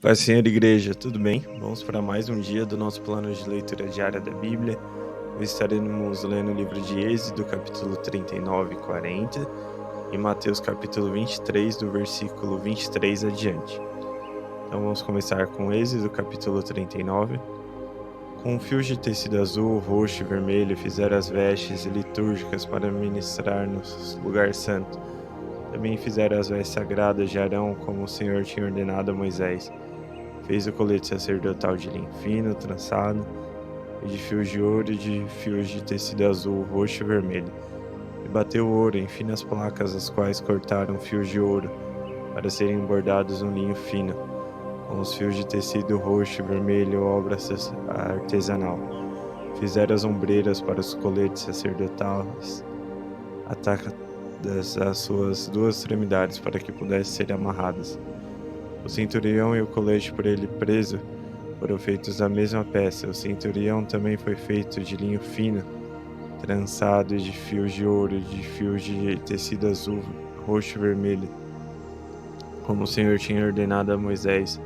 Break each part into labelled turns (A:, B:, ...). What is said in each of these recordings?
A: Paz, Senhor Igreja, tudo bem? Vamos para mais um dia do nosso plano de leitura diária da Bíblia. Hoje estaremos lendo o livro de Êxodo, capítulo 39 e 40, e Mateus, capítulo 23, do versículo 23 adiante. Então vamos começar com Êxodo, capítulo 39. Com fios de tecido azul, roxo e vermelho fizeram as vestes litúrgicas para ministrar no lugar santo. Também fizeram as vestes sagradas de Arão, como o Senhor tinha ordenado a Moisés. Fez o colete sacerdotal de linho fino, trançado, e de fios de ouro e de fios de tecido azul, roxo e vermelho. E bateu o ouro em finas placas, as quais cortaram fios de ouro, para serem bordados no linho fino, com os fios de tecido roxo e vermelho, obra artesanal. Fizeram as ombreiras para os coletes sacerdotais, atadas às suas duas extremidades, para que pudessem ser amarradas. O centurião e o colete por ele preso foram feitos da mesma peça. O centurião também foi feito de linho fino, trançado de fios de ouro e de fios de tecido azul, roxo e vermelho, como o Senhor tinha ordenado a Moisés.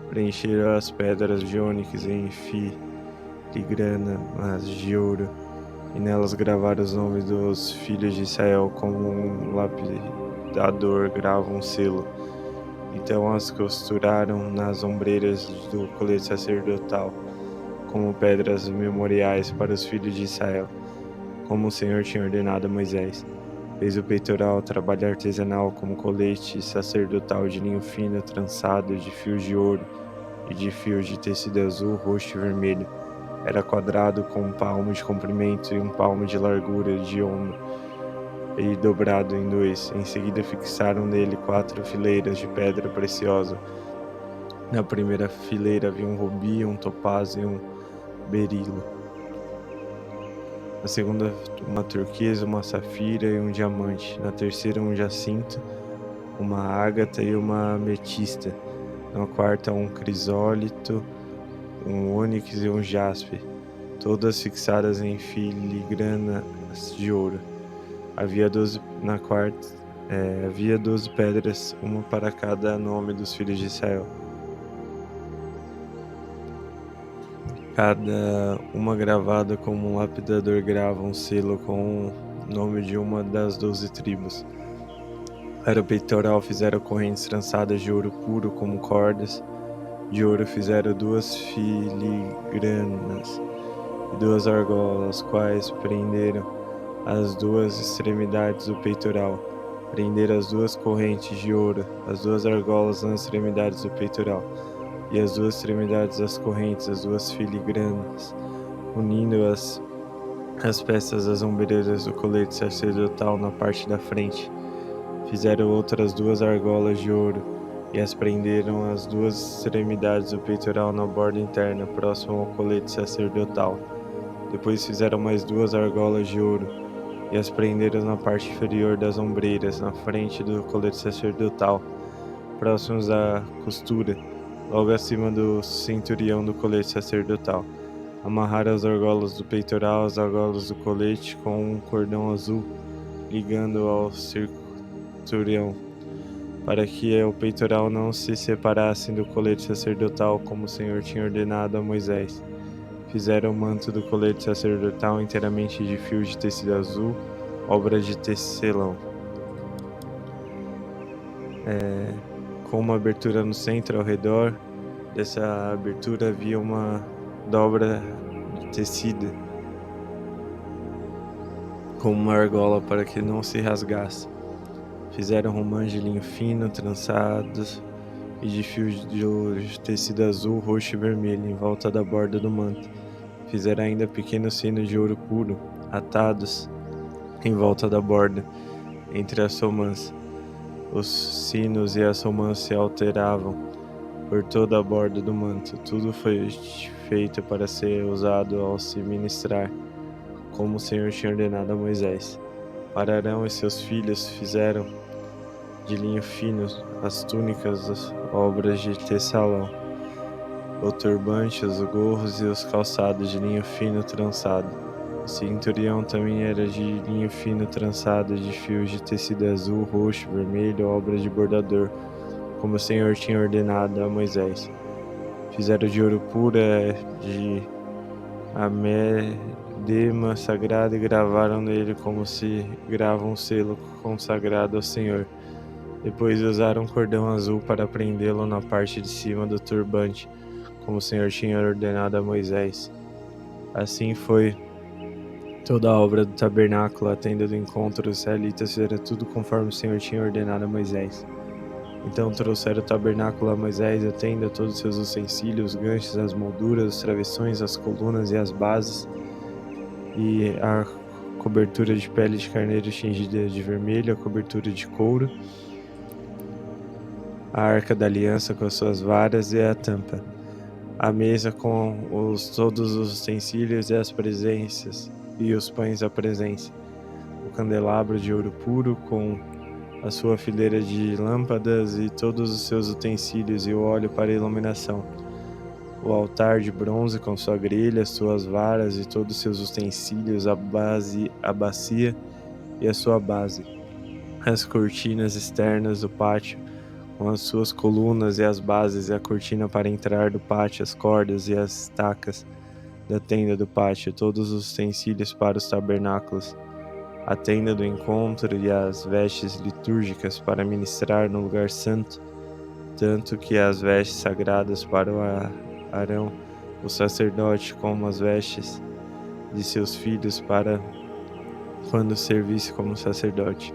A: Preencheram as pedras de ônix em filigranas de ouro, e nelas gravaram os nomes dos filhos de Israel, como um lapidador grava um selo. Então as costuraram nas ombreiras do colete sacerdotal, como pedras memoriais para os filhos de Israel, como o Senhor tinha ordenado a Moisés. Fez o peitoral, trabalho artesanal, como colete sacerdotal de linho fino, trançado de fios de ouro e de fios de tecido azul, roxo e vermelho. Era quadrado, com um palmo de comprimento e um palmo de largura de ombro, e dobrado em dois. Em seguida fixaram nele 4 fileiras de pedra preciosa. Na primeira fileira havia um rubi, um topázio e um berilo. Na segunda, uma turquesa, uma safira e um diamante. Na terceira, um jacinto, uma ágata e uma ametista. Na quarta, um crisólito, um ônix e um jaspe, todas fixadas em filigranas de ouro. Havia 12 pedras, uma para cada nome dos filhos de Israel. Cada uma gravada como um lapidador grava um selo com o nome de uma das 12 tribos. Para o peitoral fizeram correntes trançadas de ouro puro como cordas. De ouro fizeram 2 filigranas e 2 argolas, quais prenderam as 2 extremidades do peitoral. Prenderam as 2 correntes de ouro, as 2 argolas nas extremidades do peitoral, e as 2 extremidades das correntes, as 2 filigranas, unindo as peças das ombreiras do colete sacerdotal na parte da frente. Fizeram outras 2 argolas de ouro, e as prenderam às 2 extremidades do peitoral na borda interna, próximo ao colete sacerdotal. Depois fizeram mais 2 argolas de ouro, e as prenderam na parte inferior das ombreiras, na frente do colete sacerdotal, próximos à costura, logo acima do centurião do colete sacerdotal. Amarraram as argolas do peitoral às argolas do colete com um cordão azul, ligando ao centurião, para que o peitoral não se separasse do colete sacerdotal, como o Senhor tinha ordenado a Moisés. Fizeram o manto do colete sacerdotal inteiramente de fios de tecido azul, obra de tecelão. Com uma abertura no centro, ao redor dessa abertura havia uma dobra de tecido, com uma argola para que não se rasgasse. Fizeram romãs de linho fino, trançados e de fios de tecido azul, roxo e vermelho em volta da borda do manto. Fizeram ainda pequenos sinos de ouro puro, atados em volta da borda, entre as romãs. Os sinos e as romãs se alteravam por toda a borda do manto. Tudo foi feito para ser usado ao se ministrar, como o Senhor tinha ordenado a Moisés. Para Arão e seus filhos fizeram de linho fino as túnicas, as obras de tecelão, o turbante, os gorros e os calçados de linho fino trançado. O centurião também era de linho fino trançado de fios de tecido azul, roxo, vermelho, obra de bordador, como o Senhor tinha ordenado a Moisés. Fizeram de ouro pura, de amedema sagrado, e gravaram nele como se grava um selo consagrado ao Senhor. Depois usaram um cordão azul para prendê-lo na parte de cima do turbante, como o Senhor tinha ordenado a Moisés. Assim foi toda a obra do tabernáculo, a tenda do encontro. Os israelitas fizeram tudo conforme o Senhor tinha ordenado a Moisés. Então trouxeram o tabernáculo a Moisés, a tenda, todos os seus utensílios, os ganchos, as molduras, os travessões, as colunas e as bases, e a cobertura de pele de carneiro tingida de vermelho, a cobertura de couro, a arca da aliança com as suas varas e a tampa, a mesa com todos os utensílios e as presenças e os pães da presença, o candelabro de ouro puro com a sua fileira de lâmpadas e todos os seus utensílios e o óleo para iluminação, o altar de bronze com sua grelha, suas varas e todos os seus utensílios, a bacia e a sua base, as cortinas externas do pátio com as suas colunas e as bases, e a cortina para entrar do pátio, as cordas e as estacas da tenda do pátio, todos os utensílios para os tabernáculos, a tenda do encontro e as vestes litúrgicas para ministrar no lugar santo, tanto que as vestes sagradas para o Arão, o sacerdote, como as vestes de seus filhos para quando servisse como sacerdote.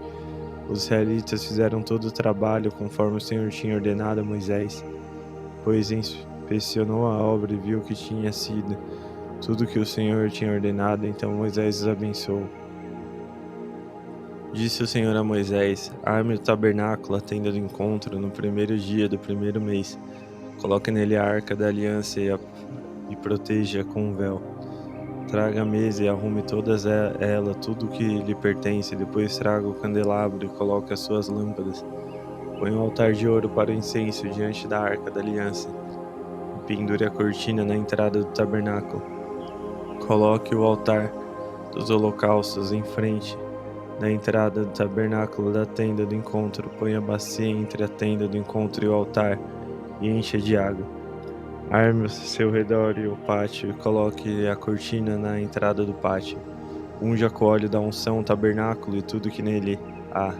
A: Os israelitas fizeram todo o trabalho conforme o Senhor tinha ordenado a Moisés, pois inspecionou a obra e viu que tinha sido tudo que o Senhor tinha ordenado. Então Moisés os abençoou. Disse o Senhor a Moisés: arme o tabernáculo, a tenda do encontro, no primeiro dia do primeiro mês. Coloque nele a arca da aliança e proteja com um véu. Traga a mesa e arrume todas ela, tudo que lhe pertence. Depois traga o candelabro e coloque as suas lâmpadas. Põe um altar de ouro para o incenso diante da arca da aliança. E pendure a cortina na entrada do tabernáculo. Coloque o altar dos holocaustos em frente da entrada do tabernáculo da tenda do encontro. Põe a bacia entre a tenda do encontro e o altar e encha de água. Arme ao seu redor e o pátio e coloque a cortina na entrada do pátio. Unja com óleo da unção o tabernáculo e tudo que nele há.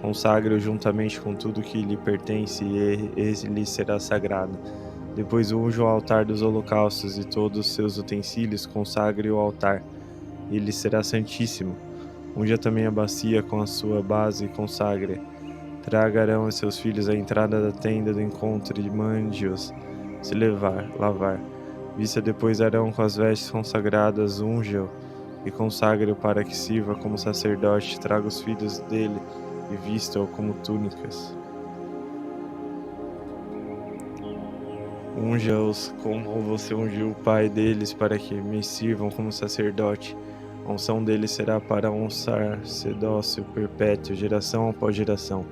A: Consagre-o juntamente com tudo que lhe pertence e ele lhe será sagrado. Depois unja o altar dos holocaustos e todos os seus utensílios, consagre o altar, e ele será santíssimo. Unja também a bacia com a sua base e consagre. Traga Arão e seus filhos à entrada da tenda do encontro e mande-os se lavar. Vista depois Arão com as vestes consagradas, unja-o e consagre-o para que sirva como sacerdote. Traga os filhos dele e vista-o como túnicas. Unja-os como você ungiu o pai deles, para que me sirvam como sacerdote. A unção deles será para um sacerdócio perpétuo, geração após geração.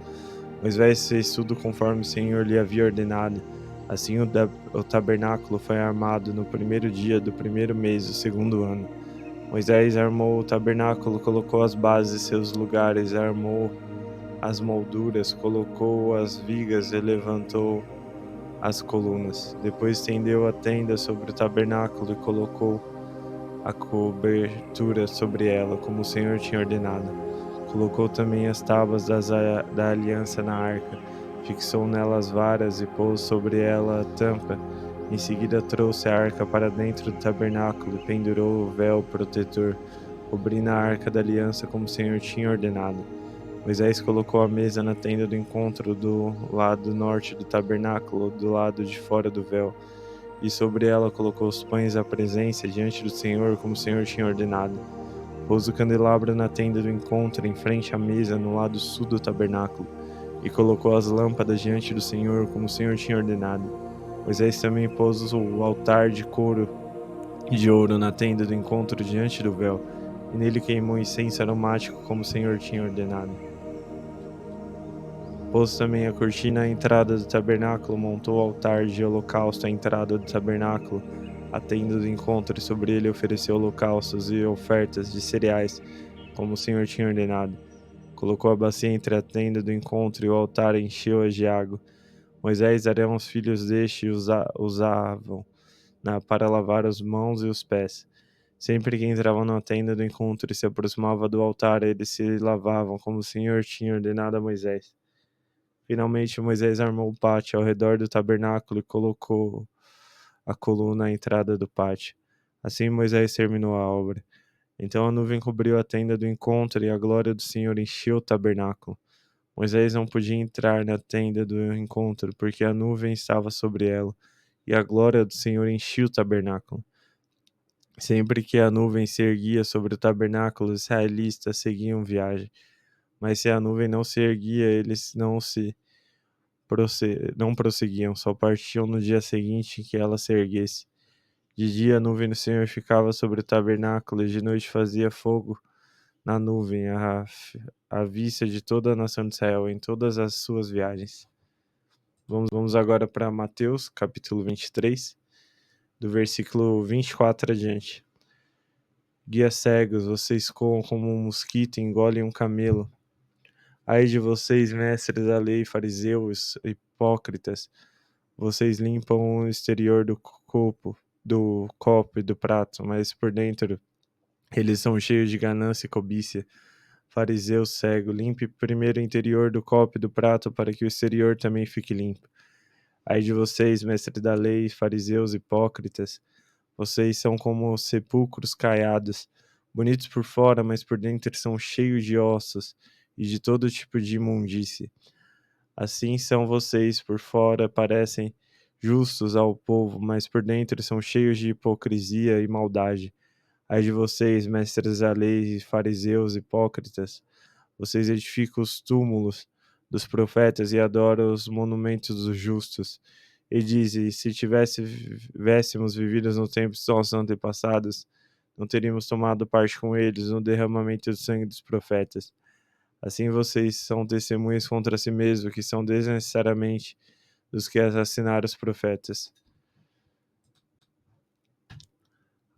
A: Moisés fez tudo conforme o Senhor lhe havia ordenado. Assim o tabernáculo foi armado no primeiro dia do primeiro mês do segundo ano. Moisés armou o tabernáculo, colocou as bases em seus lugares, armou as molduras, colocou as vigas e levantou as colunas. Depois estendeu a tenda sobre o tabernáculo e colocou a cobertura sobre ela, como o Senhor tinha ordenado. Colocou também as tábuas da aliança na arca, fixou nela as varas e pôs sobre ela a tampa. Em seguida trouxe a arca para dentro do tabernáculo e pendurou o véu protetor, cobrindo a arca da aliança como o Senhor tinha ordenado. Moisés colocou a mesa na tenda do encontro do lado norte do tabernáculo, do lado de fora do véu, e sobre ela colocou os pães da presença diante do Senhor, como o Senhor tinha ordenado. Pôs o candelabro na tenda do encontro, em frente à mesa, no lado sul do tabernáculo, e colocou as lâmpadas diante do Senhor, como o Senhor tinha ordenado. Moisés também pôs o altar de couro e de ouro na tenda do encontro diante do véu, e nele queimou incenso aromático, como o Senhor tinha ordenado. Pôs também a cortina à entrada do tabernáculo, montou o altar de holocausto à entrada do tabernáculo, a tenda do encontro, e sobre ele ofereceu holocaustos e ofertas de cereais, como o Senhor tinha ordenado. Colocou a bacia entre a tenda do encontro e o altar, encheu-a de água. Moisés, Arão, os filhos deste, usavam para lavar as mãos e os pés. Sempre que entravam na tenda do encontro e se aproximava do altar, eles se lavavam, como o Senhor tinha ordenado a Moisés. Finalmente, Moisés armou o pátio ao redor do tabernáculo e colocou a coluna à entrada do pátio. Assim Moisés terminou a obra. Então a nuvem cobriu a tenda do encontro e a glória do Senhor encheu o tabernáculo. Moisés não podia entrar na tenda do encontro, porque a nuvem estava sobre ela, e a glória do Senhor enchia o tabernáculo. Sempre que a nuvem se erguia sobre o tabernáculo, os israelitas seguiam viagem. Mas se a nuvem não se erguia, eles não prosseguiam, só partiam no dia seguinte que ela se erguesse. De dia a nuvem do Senhor ficava sobre o tabernáculo, e de noite fazia fogo na nuvem, à vista de toda a nação de Israel, em todas as suas viagens. Vamos agora para Mateus, capítulo 23, do versículo 24 adiante. Guias cegos, vocês coam como um mosquito e engolem um camelo. Ai de vocês, mestres da lei, fariseus, hipócritas, vocês limpam o exterior do copo e do prato, mas por dentro eles são cheios de ganância e cobiça. Fariseu cego, limpe primeiro o interior do copo e do prato para que o exterior também fique limpo. Ai de vocês, mestres da lei, fariseus hipócritas, vocês são como sepulcros caiados, bonitos por fora, mas por dentro são cheios de ossos e de todo tipo de imundície. Assim são vocês, por fora parecem justos ao povo, mas por dentro são cheios de hipocrisia e maldade. Ai de vocês, mestres da lei, fariseus hipócritas, vocês edificam os túmulos dos profetas e adoram os monumentos dos justos. E dizem, se tivéssemos vivido no tempo dos nossos antepassados, não teríamos tomado parte com eles no derramamento do sangue dos profetas. Assim vocês são testemunhas contra si mesmos, que são desnecessariamente dos que assassinaram os profetas.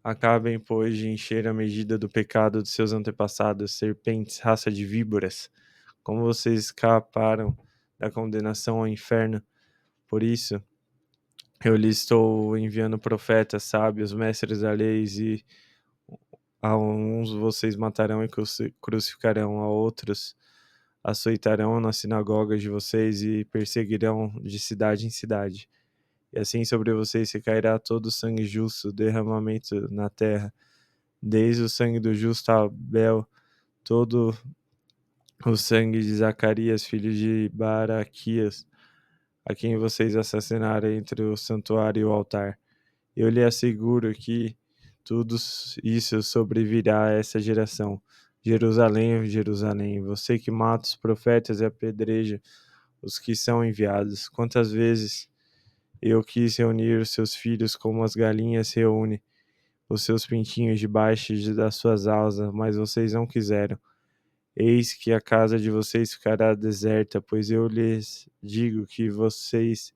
A: Acabem, pois, de encher a medida do pecado dos seus antepassados, serpentes, raça de víboras. Como vocês escaparam da condenação ao inferno, por isso eu lhes estou enviando profetas, sábios, mestres da lei, e a uns vocês matarão e crucificarão, a outros açoitarão nas sinagogas de vocês e perseguirão de cidade em cidade. E assim sobre vocês se cairá todo o sangue justo, derramamento na terra, desde o sangue do justo Abel, todo o sangue de Zacarias, filho de Baraquias, a quem vocês assassinaram entre o santuário e o altar. Eu lhe asseguro que tudo isso sobrevirá a essa geração. Jerusalém, Jerusalém, você que mata os profetas e apedreja os que são enviados. Quantas vezes eu quis reunir os seus filhos como as galinhas reúnem os seus pintinhos debaixo das suas asas, mas vocês não quiseram. Eis que a casa de vocês ficará deserta, pois eu lhes digo que vocês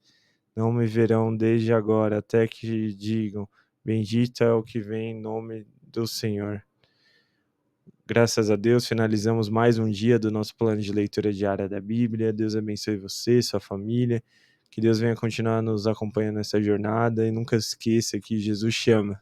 A: não me verão desde agora, até que digam, bendito é o que vem em nome do Senhor. Graças a Deus, finalizamos mais um dia do nosso plano de leitura diária da Bíblia. Deus abençoe você, sua família. Que Deus venha continuar nos acompanhando nessa jornada e nunca esqueça que Jesus chama.